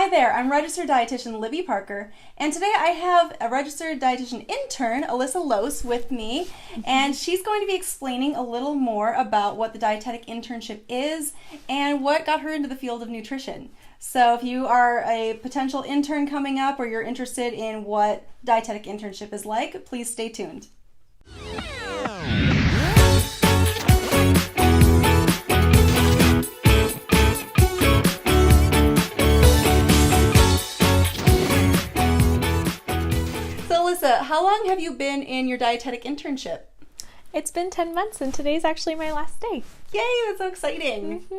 Hi there, I'm Registered Dietitian Libby Parker, and today I have a Registered Dietitian Intern, Alyssa Los, with me, and she's going to be explaining a little more about what the Dietetic Internship is and what got her into the field of nutrition. So if you are a potential intern coming up or you're interested in what Dietetic Internship is like, please stay tuned. How long have you been in your dietetic internship? It's been 10 months and today's actually my last day. Yay, that's so exciting. So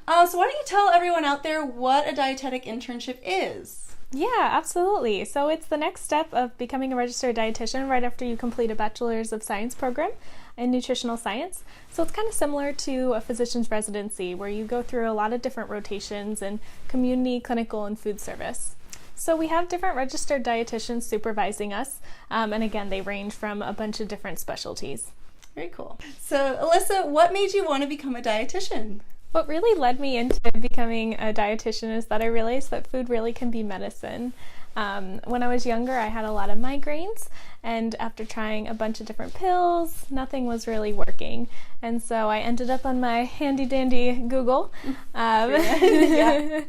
why don't you tell everyone out there what a dietetic internship is? Yeah, absolutely. So it's the next step of becoming a registered dietitian right after you complete a Bachelor's of Science program in nutritional science. So it's kind of similar to a physician's residency where you go through a lot of different rotations in community, clinical, and food service. So we have different registered dietitians supervising us, and again, they range from a bunch of different specialties. Very cool. So Alyssa, what made you want to become a dietitian? What really led me into becoming a dietitian is that I realized that food really can be medicine. When I was younger, I had a lot of migraines, and after trying a bunch of different pills, nothing was really working. And so I ended up on my handy-dandy Google, Yeah.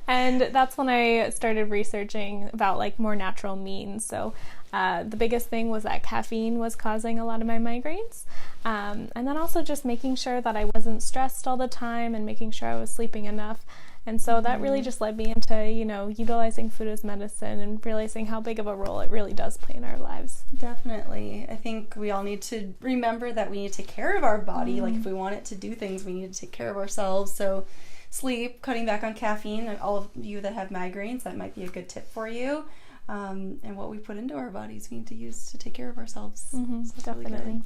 and that's when I started researching about like more natural means. So the biggest thing was that caffeine was causing a lot of my migraines, and then also just making sure that I wasn't stressed all the time and making sure I was sleeping enough. And so that really just led me into, utilizing food as medicine and realizing how big of a role it really does play in our lives. Definitely. I think we all need to remember that we need to take care of our body. Like if we want it to do things, we need to take care of ourselves. So sleep, cutting back on caffeine, and all of you that have migraines, that might be a good tip for you. And what we put into our bodies, we need to use to take care of ourselves. So Definitely. Really good.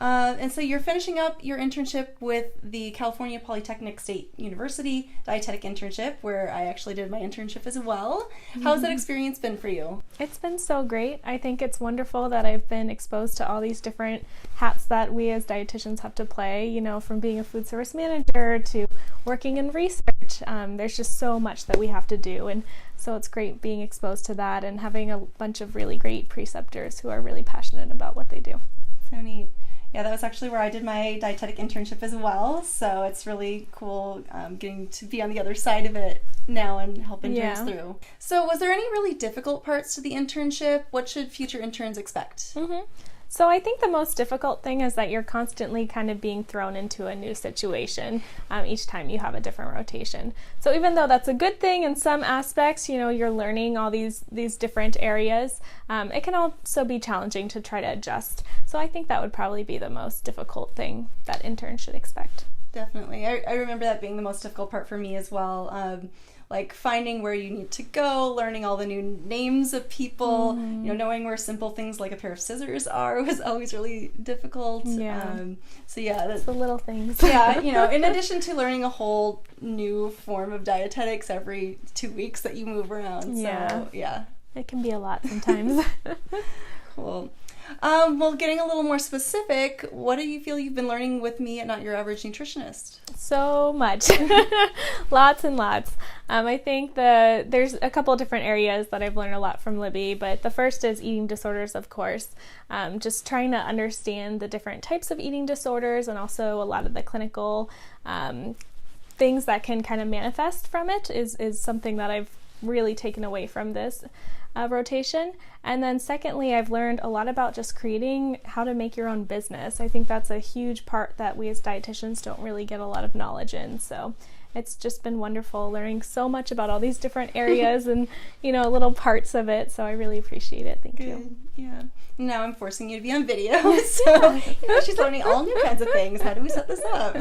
And so you're finishing up your internship with the California Polytechnic State University Dietetic Internship, where I actually did my internship as well. How's that experience been for you? It's been so great. I think it's wonderful that I've been exposed to all these different hats that we as dietitians have to play, from being a food service manager to working in research. There's just so much that we have to do, and so it's great being exposed to that and having a bunch of really great preceptors who are really passionate about what they do. So neat. Yeah, that was actually where I did my dietetic internship as well, so it's really cool getting to be on the other side of it now and help interns through. So was there any really difficult parts to the internship? What should future interns expect? So I think the most difficult thing is that you're constantly kind of being thrown into a new situation each time you have a different rotation. So even though that's a good thing in some aspects, you're learning all these different areas, it can also be challenging to try to adjust. So I think that would probably be the most difficult thing that interns should expect. Definitely. I remember that being the most difficult part for me as well. Like finding where you need to go, learning all the new names of people, knowing where simple things like a pair of scissors are was always really difficult. So that's the little things. In addition to learning a whole new form of dietetics every 2 weeks that you move around. So, it can be a lot sometimes. Cool. Well, getting a little more specific, what do you feel you've been learning with me at Not Your Average Nutritionist? So much. Lots and lots. I think there's a couple of different areas that I've learned a lot from Libby, but the first is eating disorders, of course. Just trying to understand the different types of eating disorders and also a lot of the clinical things that can kind of manifest from it is something that I've really taken away from this rotation. And then secondly, I've learned a lot about just creating how to make your own business. I think that's a huge part that we as dietitians don't really get a lot of knowledge in. So it's just been wonderful learning so much about all these different areas and, little parts of it. So I really appreciate it. Thank you. Yeah. Now I'm forcing you to be on video. So she's learning all new kinds of things. How do we set this up?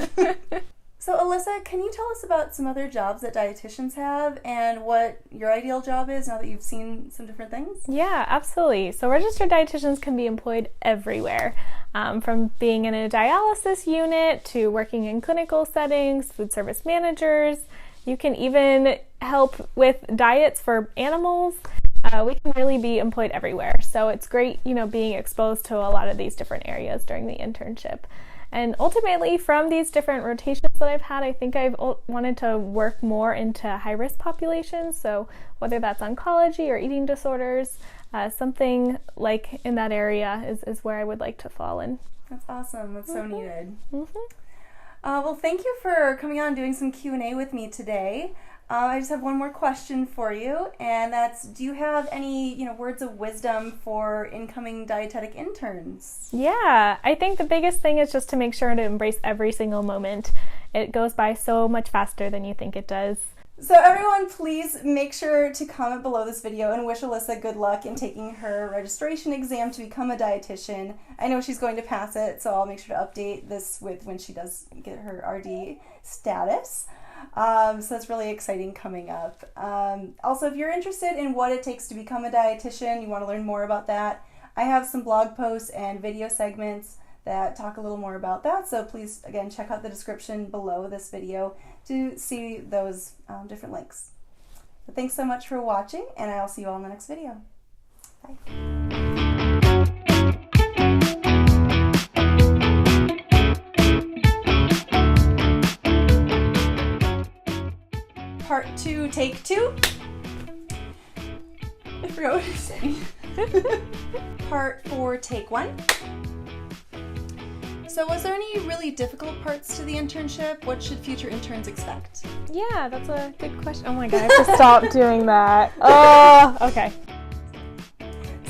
So Alyssa, can you tell us about some other jobs that dietitians have and what your ideal job is now that you've seen some different things? Yeah, absolutely. So registered dietitians can be employed everywhere, from being in a dialysis unit to working in clinical settings, food service managers. You can even help with diets for animals. We can really be employed everywhere. So it's great, being exposed to a lot of these different areas during the internship. And ultimately, from these different rotations that I've had, I think I've wanted to work more into high-risk populations. So whether that's oncology or eating disorders, something like in that area is where I would like to fall in. That's awesome. That's so needed. Mm-hmm. Well, thank you for coming on and doing some Q&A with me today. I just have one more question for you, and that's, do you have any, words of wisdom for incoming dietetic interns? Yeah, I think the biggest thing is just to make sure to embrace every single moment. It goes by so much faster than you think it does. So everyone, please make sure to comment below this video and wish Alyssa good luck in taking her registration exam to become a dietitian. I know she's going to pass it, so I'll make sure to update this with when she does get her RD status. So that's really exciting coming up. Also, if you're interested in what it takes to become a dietitian, you want to learn more about that, I have some blog posts and video segments that talk a little more about that. So please, again, check out the description below this video to see those different links. But thanks so much for watching, and I'll see you all in the next video. Bye. Part 2, take 2. I forgot what you're saying. Part 4, take 1. So was there any really difficult parts to the internship? What should future interns expect? Yeah, that's a good question. Oh my god, I have to stop doing that. Oh, okay.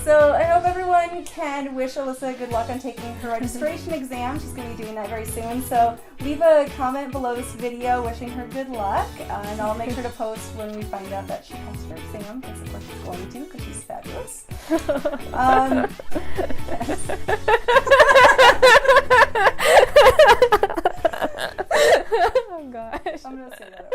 So I hope everyone can wish Alyssa good luck on taking her registration exam. She's going to be doing that very soon. So leave a comment below this video wishing her good luck. And I'll make sure to post when we find out that she passed her exam, because of course she's going to, because she's fabulous. Oh gosh. I'm going to say that.